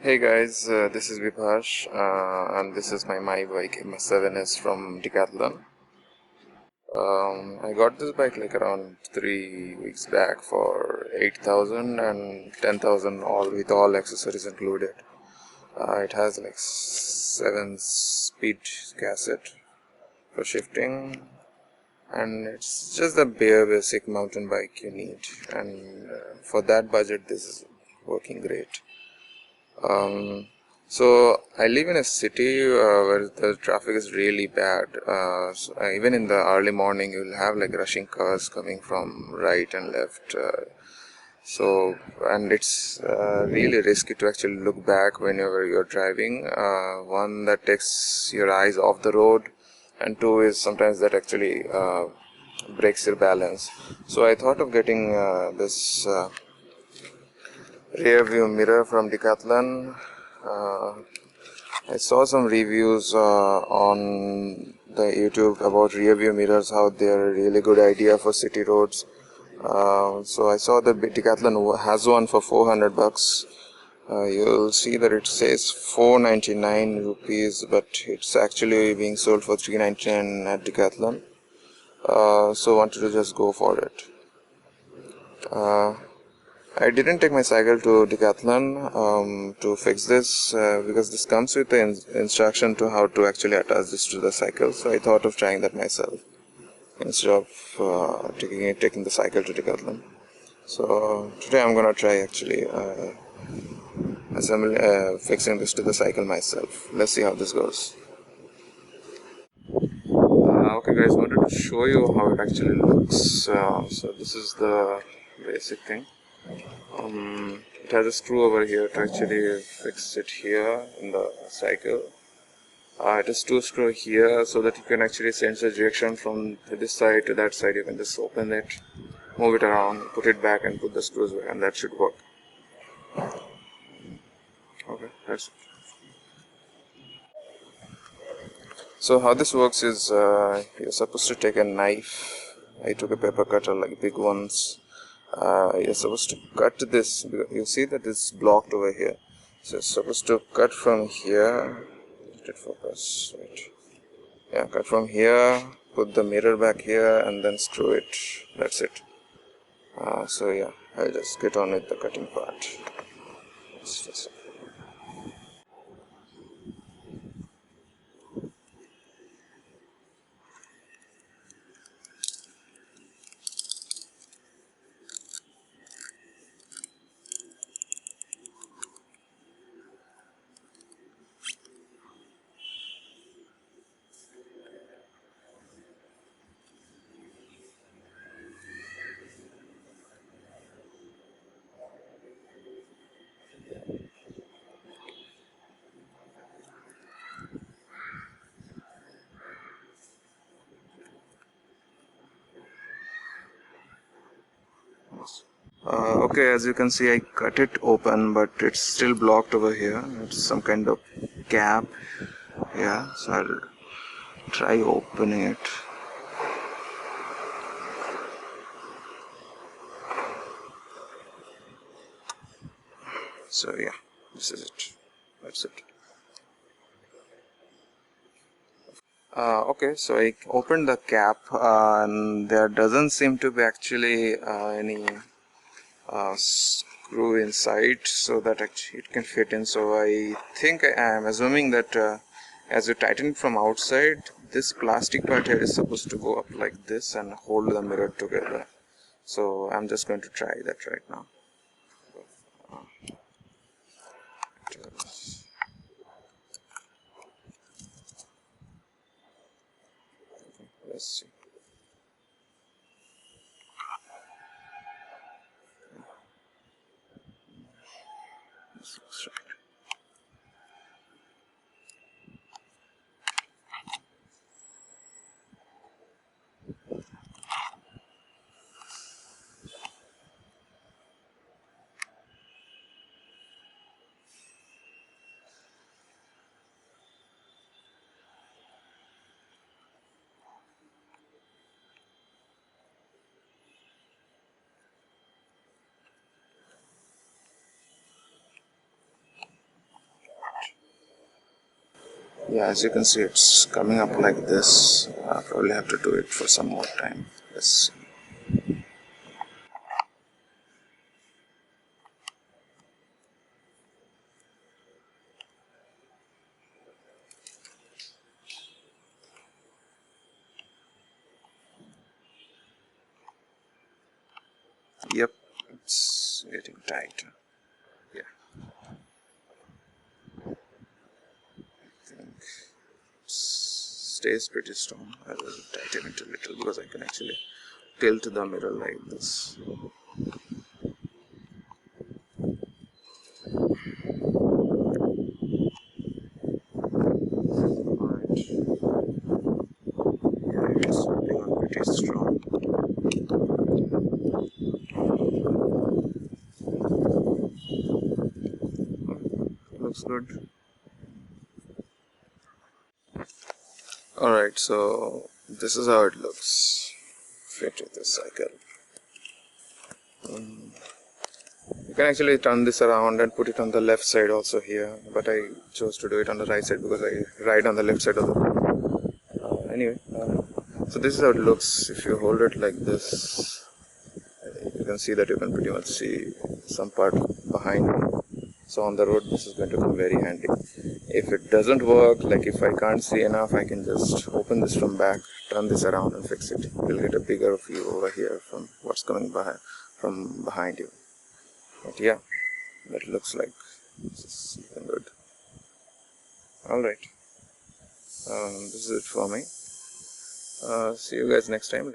Hey guys, this is Vibhash, and this is my bike MS7S from Decathlon. I got this bike like around 3 weeks back for 8,000 and 10,000 all with all accessories included. It has like 7-speed cassette for shifting, and it's just the bare basic mountain bike you need. And for that budget, this is working great. So I live in a city where the traffic is really bad. Even in the early morning, you'll have like rushing cars coming from right and left. And it's really risky to actually look back whenever you're driving. One, that takes your eyes off the road, and two is sometimes that actually breaks your balance. So I thought of getting this rear view mirror from Decathlon. Uh, I saw some reviews on the YouTube about rear view mirrors, how they're a really good idea for city roads. So I saw that Decathlon has one for 400 bucks. You'll see that it says 499 rupees, but it's actually being sold for 399 at Decathlon. So wanted to just go for it. I didn't take my cycle to Decathlon to fix this because this comes with the instruction to how to actually attach this to the cycle. So I thought of trying that myself instead of taking the cycle to Decathlon. So today I'm gonna try actually fixing this to the cycle myself. Let's see how this goes. Okay guys, wanted to show you how it actually looks. So this is the basic thing. It has a screw over here to actually fix it here in the cycle. It has two screws here so that you can actually sense the direction from this side to that side. You can just open it, move it around, put it back and put the screws back, and that should work. Okay, that's it. So how this works is you're supposed to take a knife. I took a paper cutter, like big ones. You're supposed to cut this. You see that it's blocked over here. So you're supposed to cut from here. Let it focus. Right. Yeah, cut from here. Put the mirror back here, and then screw it. That's it. So yeah, I'll just get on with the cutting part. Okay, as you can see, I cut it open, but it's still blocked over here. It's some kind of cap. Yeah, so I'll try opening it. So yeah, this is it. That's it. Okay, so I opened the cap, and there doesn't seem to be actually any screw inside so that actually it can fit in. So I think I am assuming that as you tighten it from outside, this plastic part here is supposed to go up like this and hold the mirror together. So I'm just going to try that right now. Let's see. This looks right. Yeah, as you can see, it's coming up like this. I'll probably have to do it for some more time. Let's see. Yep, it's getting tight. Yeah, I think it stays pretty strong. I will tighten it a little because I can actually tilt the mirror like this. Alright. Yeah, it's holding on pretty strong. Looks good. Alright, so this is how it looks fit with this cycle. You can actually turn this around and put it on the left side also here, but I chose to do it on the right side because I ride on the left side of the road. Anyway, so this is how it looks. If you hold it like this, you can see that you can pretty much see some part behind me. So on the road this is going to come very handy. If it doesn't work, like if I can't see enough, I can just open this from back, turn this around and fix it. You'll get a bigger view over here from what's coming from behind you. But yeah, that looks like this is looking good. Alright, this is it for me. See you guys next time.